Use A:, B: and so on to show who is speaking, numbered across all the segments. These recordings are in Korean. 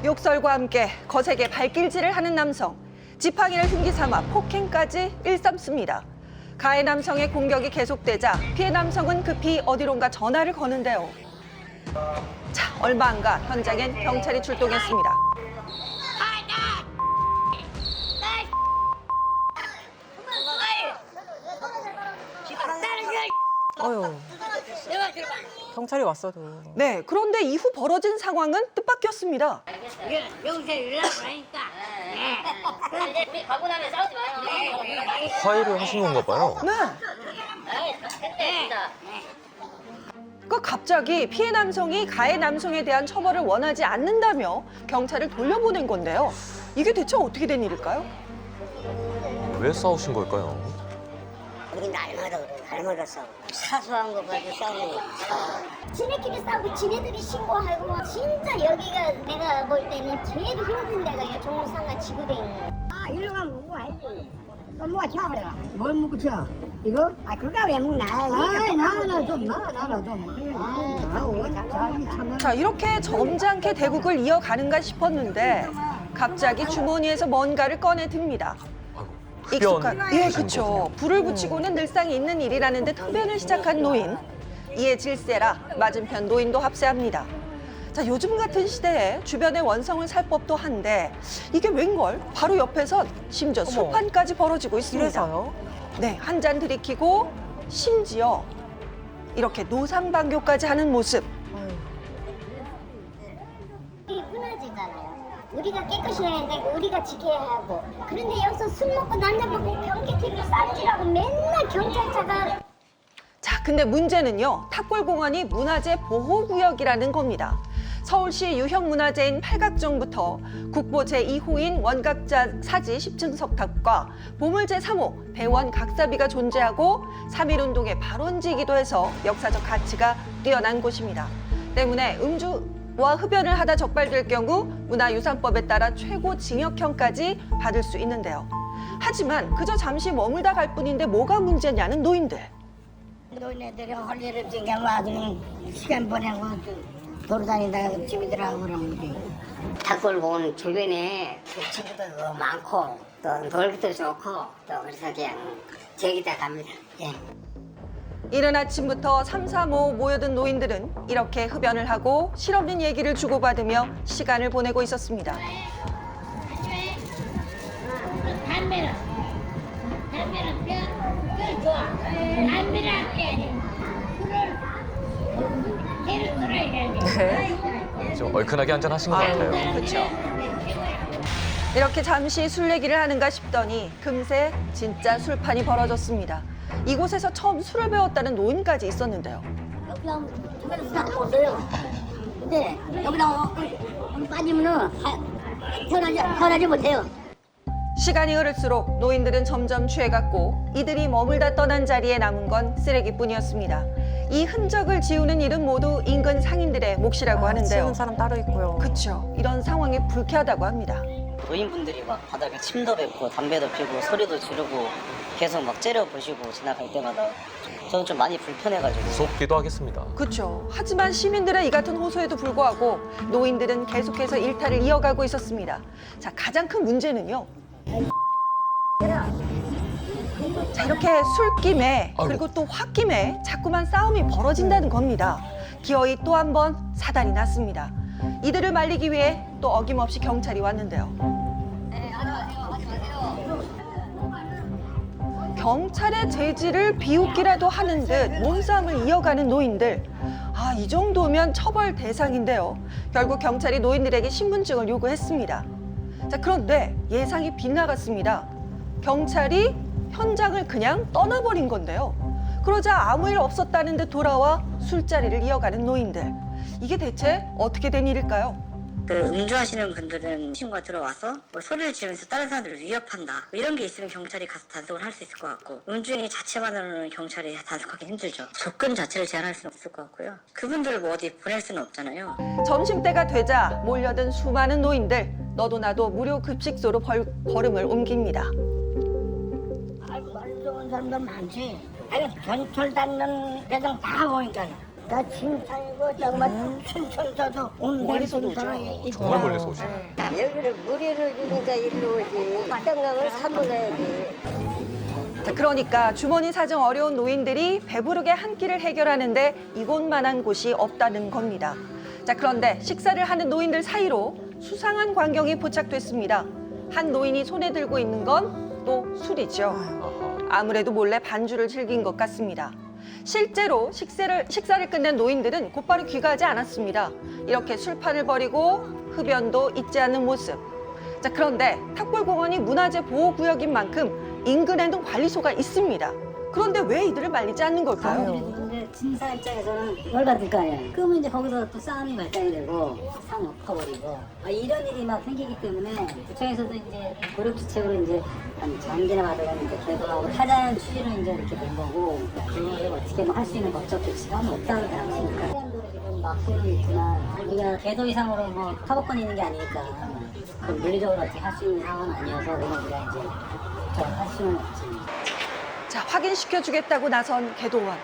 A: 욕설과 함께 거세게 발길질을 하는 남성. 지팡이를 흉기 삼아 폭행까지 일삼습니다. 가해 남성의 공격이 계속되자 피해 남성은 급히 어디론가 전화를 거는데요. 자, 얼마 안 가 현장엔 경찰이 출동했습니다.
B: 어휴, 경찰이 왔어도.
A: 네, 그런데 이후 벌어진 상황은 뜻밖이었습니다.
C: 여기서 일하고 하니까. 그런데 우리 가고 나면 싸우지 마요.
D: 화해를 하신 건가 봐요.
A: 네.
C: 근데
A: 그 갑자기 피해 남성이 가해 남성에 대한 처벌을 원하지 않는다며 경찰을 돌려보낸 건데요. 이게 대체 어떻게 된 일일까요?
D: 왜 싸우신 걸까요?
C: 우리 날마다 싸워. 사소한 거 가지고 싸우는 거.
E: 지네끼리 싸우고 지네들이 신고하고 진짜 여기가 내가 볼 때는 제일 힘든 데가 이 종로상가 지구대인
F: 아, 일로 가면 묵고 가야지. 또 뭐가 튀어 그래. 뭘 묵고 튀어? 이거? 아, 그거 왜 묵나? 아이, 나는 좀.
A: 자, 이렇게 점잖게 대국을 이어가는가 싶었는데 갑자기 주머니에서 뭔가를 꺼내 듭니다.
D: 아이고, 흡연.
A: 예, 그렇죠. 불을 붙이고는 늘상 있는 일이라는 듯 흡연을 시작한 노인. 이에 질세라 맞은편 노인도 합세합니다. 자, 요즘 같은 시대에 주변의 원성을 살 법도 한데 이게 웬걸? 바로 옆에선 심지어 술판까지 벌어지고 있습니다.
B: 이래서요?
A: 네, 한 잔 들이키고 심지어 이렇게 노상방교까지 하는 모습.
E: 이 문화재잖아요. 우리가 깨끗이 해야 되고 우리가 지켜야 하고 그런데 여기서 술 먹고 남자 먹고 경계팀을 싸우지라고 맨날 경찰차가
A: 자, 근데 문제는요. 탑골공원이 문화재 보호구역이라는 겁니다. 서울시 유형문화재인 팔각정부터 국보 제2호인 원각자 사지 10층 석탑과 보물 제3호 대원 각사비가 존재하고 3.1운동의 발원지이기도 해서 역사적 가치가 뛰어난 곳입니다. 때문에 음주와 흡연을 하다 적발될 경우 문화유산법에 따라 최고 징역형까지 받을 수 있는데요. 하지만 그저 잠시 머물다 갈 뿐인데 뭐가 문제냐는 노인들.
F: 너희네들이 할 일 없이 그냥 와서 시간 보내고 돌아다니다가 집이더라고 그러면 돼.
C: 닭골공원 주변에 친구도 많고 또 놀기도 좋고 또 그래서 그냥 저기다 갑니다. 예.
A: 이른 아침부터 3, 4모 모여든 노인들은 이렇게 흡연을 하고 실없는 얘기를 주고받으며 시간을 보내고 있었습니다.
E: 담배는 뼈 좋아. 담배를 안 빼야지. 술을 개를 끌어야 돼.
D: 좀 얼큰하게 한잔 하신 것 같아요.
A: 그렇죠. 이렇게 잠시 술 얘기를 하는가 싶더니 금세 진짜 술판이 벌어졌습니다. 이곳에서 처음 술을 배웠다는 노인까지 있었는데요.
E: 여기랑 주변에 수다 먹었어요. 근데 여기랑 빠지면은 태어나지 못해요.
A: 시간이 흐를수록 노인들은 점점 취해갔고 이들이 머물다 떠난 자리에 남은 건 쓰레기뿐이었습니다. 이 흔적을 지우는 일은 모두 인근 상인들의 몫이라고 하는데요.
B: 치우는 사람 따로 있고요.
A: 그렇죠. 이런 상황이 불쾌하다고 합니다.
G: 노인분들이 막 바닥에 침도 뱉고 담배도 피우고 소리도 지르고 계속 막 째려보시고 지나갈 때마다 저는 좀 많이 불편해가지고.
D: 무섭기도 하겠습니다.
A: 그렇죠. 하지만 시민들의 이 같은 호소에도 불구하고 노인들은 계속해서 일탈을 이어가고 있었습니다. 자, 가장 큰 문제는요. 자, 이렇게 술김에 그리고 또 홧김에 자꾸만 싸움이 벌어진다는 겁니다. 기어이 또 한 번 사달이 났습니다. 이들을 말리기 위해 또 어김없이 경찰이 왔는데요. 경찰의 제지를 비웃기라도 하는 듯 몸싸움을 이어가는 노인들. 아, 이 정도면 처벌 대상인데요. 결국 경찰이 노인들에게 신분증을 요구했습니다. 자, 그런데 예상이 빗나갔습니다. 경찰이 현장을 그냥 떠나버린 건데요. 그러자 아무 일 없었다는 듯 돌아와 술자리를 이어가는 노인들. 이게 대체 어떻게 된 일일까요?
G: 그 음주하시는 분들은 신고가 들어와서 뭐 소리를 지르면서 다른 사람들을 위협한다 뭐 이런 게 있으면 경찰이 가서 단속을 할 수 있을 것 같고 음주행위 자체만으로는 경찰이 단속하기 힘들죠. 접근 자체를 제한할 수는 없을 것 같고요. 그분들을 뭐 어디 보낼 수는 없잖아요.
A: 점심때가 되자 몰려든 수많은 노인들. 너도 나도 무료 급식소로 걸음을 옮깁니다.
F: 좋은 사람들 많지. 아니 전철 닿는 배당 다 보니까. 나 칭찬이고 정말 춘천서도 온 멀리서도 사람이 있고.
D: 정말 멀리서 오시네.
F: 여기를 무리를 주니까 일로 오지. 떡강을 사먹어야지.
A: 자, 그러니까 주머니 사정 어려운 노인들이 배부르게 한 끼를 해결하는데 이곳만한 곳이 없다는 겁니다. 자, 그런데 식사를 하는 노인들 사이로 수상한 광경이 포착됐습니다. 한 노인이 손에 들고 있는 건 또 술이죠.
D: 아하.
A: 아무래도 몰래 반주를 즐긴 것 같습니다. 실제로 식사를 끝낸 노인들은 곧바로 귀가하지 않았습니다. 이렇게 술판을 벌이고 흡연도 잊지 않는 모습. 자, 그런데 탑골공원이 문화재 보호구역인 만큼 인근에는 관리소가 있습니다. 그런데 왜 이들을 말리지 않는 걸까요?
H: 근데 진사 입장에서는 열받을 거 아니야. 그러면 이제 거기서 또 싸움이 발생이 되고 상 엎어버리고 이런 일이 막 생기기 때문에 구청에서도 이제 고력지책으로 이제 한 장기나 받아가는 이제 계도하고 하자는 취지로 이제 이렇게 된 거고 그거를 어떻게 할 수 있는 법적 조치가 없다고 생각하니까 사람들은 지금 막고는 있지만 우리가 계도 이상으로 뭐 타법권이 있는 게 아니니까 그걸 물리적으로 어떻게 할 수 있는 상황은 아니어서 그냥 우리가 이제 할 수는 없지.
A: 자, 확인시켜주겠다고 나선 개도원.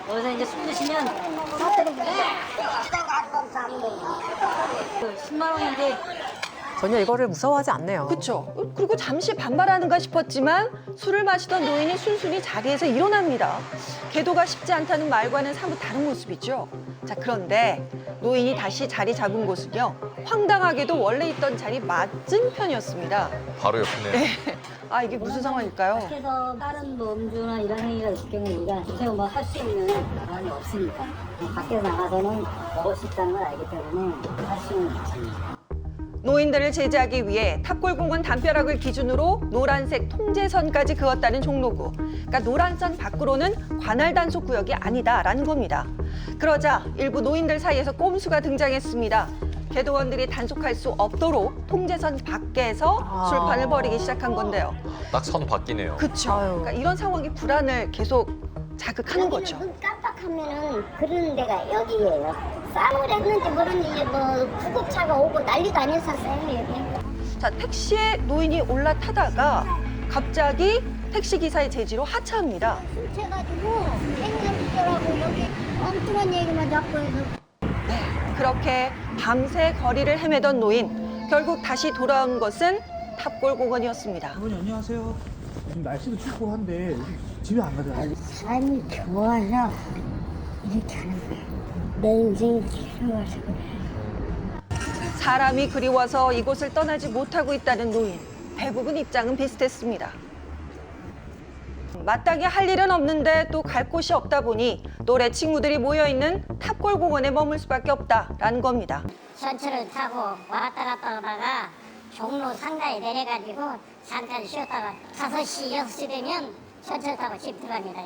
H: 여기서 이제 술 드시면 그 10만 원인데
B: 전혀 이거를 무서워하지 않네요.
A: 그렇죠. 그리고 잠시 반발하는가 싶었지만 술을 마시던 노인이 순순히 자리에서 일어납니다. 계도가 쉽지 않다는 말과는 사뭇 다른 모습이죠. 자, 그런데 노인이 다시 자리 잡은 곳은요. 황당하게도 원래 있던 자리 맞은편이었습니다.
D: 바로 옆이네요.
A: 아, 이게 무슨 상황일까요?
H: 밖에서 다른 뭐 음주나 이런 행위가 있을 경우 우리가 구체적으로 뭐 할 수 있는 방안이 없으니까 밖에서 나가서는 먹을 수 있다는 걸 알기 때문에 할 수는 없습니다.
A: 노인들을 제재하기 위해 탑골공원 담벼락을 기준으로 노란색 통제선까지 그었다는 종로구. 그러니까 노란선 밖으로는 관할 단속 구역이 아니다라는 겁니다. 그러자 일부 노인들 사이에서 꼼수가 등장했습니다. 개도원들이 단속할 수 없도록 통제선 밖에서 술판을 벌이기 시작한 건데요.
D: 딱 선 바뀌네요.
A: 그렇죠. 그러니까 이런 상황이 불안을 계속 자극하는 거죠.
E: 눈 깜빡하면은 그런 데가 여기예요. 싸움을 했는지 모르는지 뭐 구급차가 오고 난리도 아니었었어요. 여기.
A: 자, 택시에 노인이 올라타다가 갑자기 택시 기사의 제지로 하차합니다.
E: 술 취해가지고 행렬이더라고 여기 엉뚱한 얘기만 자꾸 해서.
A: 그렇게 밤새 거리를 헤매던 노인. 결국 다시 돌아온 것은 탑골공원이었습니다.
I: 어머니 안녕하세요. 지금 날씨도 춥고 한데 집에 안 가잖아요.
E: 삶이 좋아서 이렇게 하는 거야. 내 인생이 길어서 그래.
A: 사람이 그리워서 이곳을 떠나지 못하고 있다는 노인. 대부분 입장은 비슷했습니다. 마땅히 할 일은 없는데 또 갈 곳이 없다 보니 또래 친구들이 모여있는 탑골공원에 머물 수밖에 없다라는 겁니다.
E: 전철을 타고 왔다 갔다 하다가 종로 상가에 내려가지고 잠깐 쉬었다가 5시, 6시 되면 전철 타고 집 들어갑니다.